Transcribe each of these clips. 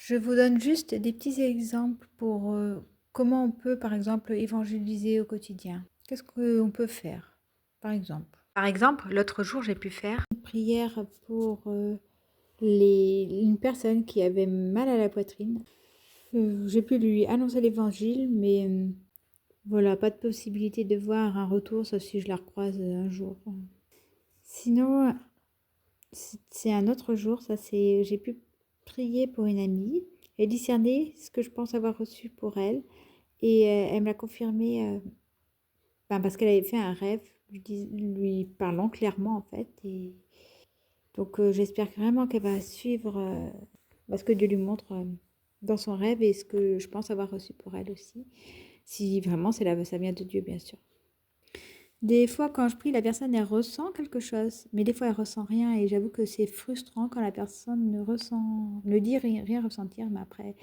Je vous donne juste des petits exemples pour comment on peut, par exemple, évangéliser au quotidien. Qu'est-ce qu'on peut faire, par exemple? Par exemple, l'autre jour, j'ai pu faire une prière pour une personne qui avait mal à la poitrine. J'ai pu lui annoncer l'évangile, mais voilà, pas de possibilité de voir un retour, sauf si je la recroise un jour. Sinon, c'est un autre jour, ça c'est, j'ai pu prier pour une amie et discerner ce que je pense avoir reçu pour elle. Et elle me l'a confirmé parce qu'elle avait fait un rêve, lui parlant clairement en fait. Et donc j'espère vraiment qu'elle va suivre ce que Dieu lui montre dans son rêve et ce que je pense avoir reçu pour elle aussi. Si vraiment ça vient de Dieu, bien sûr. Des fois, quand je prie, la personne, elle ressent quelque chose, mais des fois, elle ressent rien. Et j'avoue que c'est frustrant quand la personne ne dit rien ressentir, mais après,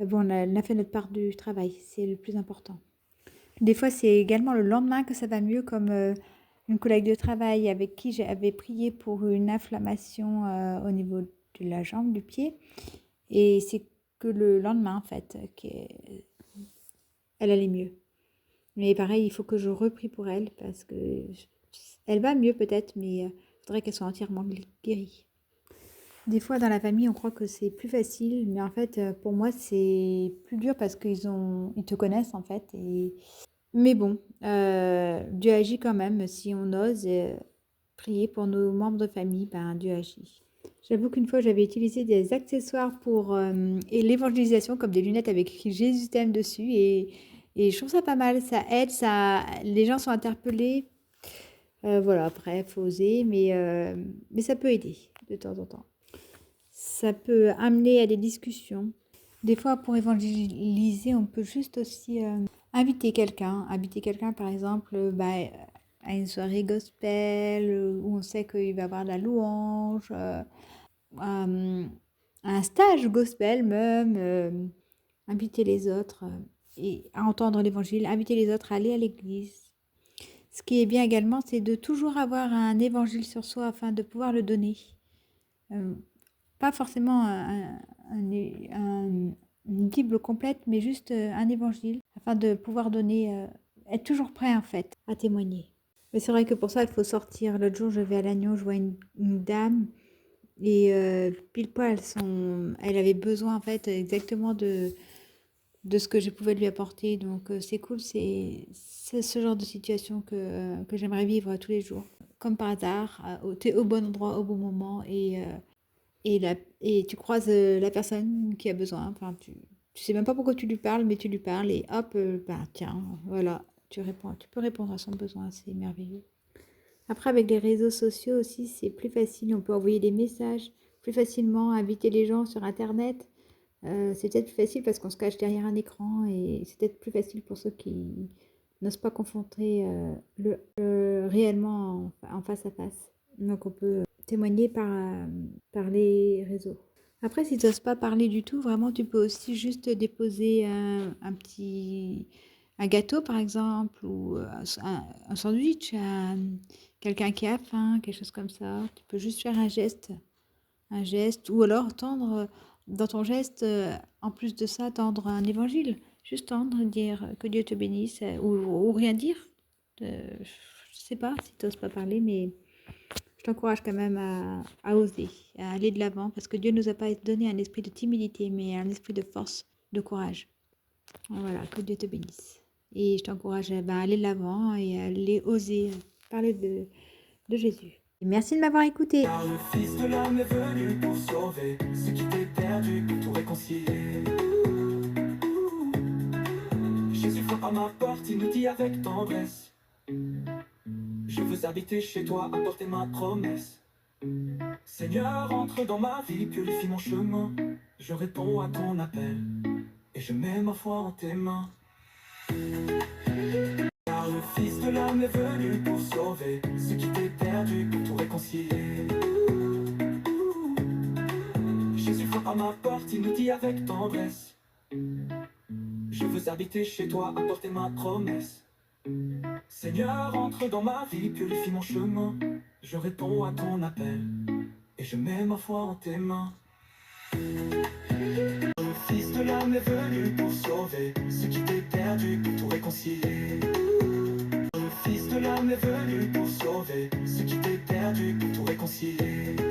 bon, on a fait notre part du travail, c'est le plus important. Des fois, c'est également le lendemain que ça va mieux, comme une collègue de travail avec qui j'avais prié pour une inflammation au niveau de la jambe, du pied. Et c'est que le lendemain, en fait, qu'elle allait mieux. Mais pareil, il faut que je reprie pour elle parce que elle va mieux peut-être, mais il faudrait qu'elle soit entièrement guérie. Des fois, dans la famille, on croit que c'est plus facile, mais en fait, pour moi, c'est plus dur parce ils te connaissent en fait. Mais bon, Dieu agit quand même. Si on ose prier pour nos membres de famille, ben Dieu agit. J'avoue qu'une fois, j'avais utilisé des accessoires pour et l'évangélisation, comme des lunettes avec écrit Jésus t'aime dessus, et je trouve ça pas mal. Ça aide, les gens sont interpellés. Voilà, après, faut oser, mais ça peut aider de temps en temps. Ça peut amener à des discussions. Des fois, pour évangéliser, on peut juste aussi inviter quelqu'un. Inviter quelqu'un, par exemple, à une soirée gospel où on sait qu'il va y avoir de la louange, un stage gospel même, inviter les autres et à entendre l'évangile, inviter les autres à aller à l'église. Ce qui est bien également, c'est de toujours avoir un évangile sur soi afin de pouvoir le donner. Pas forcément une Bible complète, mais juste un évangile, afin de pouvoir donner, être toujours prêt en fait à témoigner. Mais c'est vrai que pour ça, il faut sortir. L'autre jour, je vais à Lannion, je vois une dame, et pile poil, elle avait besoin en fait exactement de ce que je pouvais lui apporter. Donc c'est cool, c'est ce genre de situation que j'aimerais vivre tous les jours. Comme par hasard, tu es au bon endroit, au bon moment, et tu croises la personne qui a besoin. Enfin, tu sais même pas pourquoi tu lui parles, mais tu lui parles et hop, tiens, voilà, tu réponds, tu peux répondre à son besoin, c'est merveilleux. Après, avec les réseaux sociaux aussi, c'est plus facile, on peut envoyer des messages plus facilement, inviter les gens sur Internet. C'est peut-être plus facile parce qu'on se cache derrière un écran et c'est peut-être plus facile pour ceux qui n'osent pas confronter réellement en face à face. Donc on peut témoigner par les réseaux. Après, si tu n'oses pas parler du tout, vraiment, tu peux aussi juste déposer un gâteau, par exemple, ou un sandwich à quelqu'un qui a faim, quelque chose comme ça. Tu peux juste faire un geste, ou alors tendre dans ton geste, en plus de ça, tendre un évangile. Juste tendre, dire que Dieu te bénisse, ou rien dire. Je sais pas si tu n'oses pas parler, mais je t'encourage quand même à oser, à aller de l'avant, parce que Dieu ne nous a pas donné un esprit de timidité, mais un esprit de force, de courage. Voilà, que Dieu te bénisse. Et je t'encourage à aller de l'avant et à aller oser parler de Jésus. Et merci de m'avoir écouté. Car le Fils de l'homme est venu pour sauver ce qui était perdu, pour tout réconcilier. Jésus frappe à ma porte, il me dit avec tendresse: je veux habiter chez toi, apporter ma promesse. Seigneur, entre dans ma vie, purifie mon chemin. Je réponds à ton appel et je mets ma foi en tes mains. Car le Fils de l'homme est venu pour sauver ce qui était perdu, pour tout réconcilier. Jésus frappe à ma porte, il me dit avec tendresse: je veux habiter chez toi, apporter ma promesse. Seigneur, entre dans ma vie, purifie mon chemin. Je réponds à ton appel et je mets ma foi en tes mains. est venu pour sauver ce qui t'est perdu, pour tout réconcilier. Le Fils de l'homme est venu pour sauver ce qui t'est perdu, pour tout réconcilier.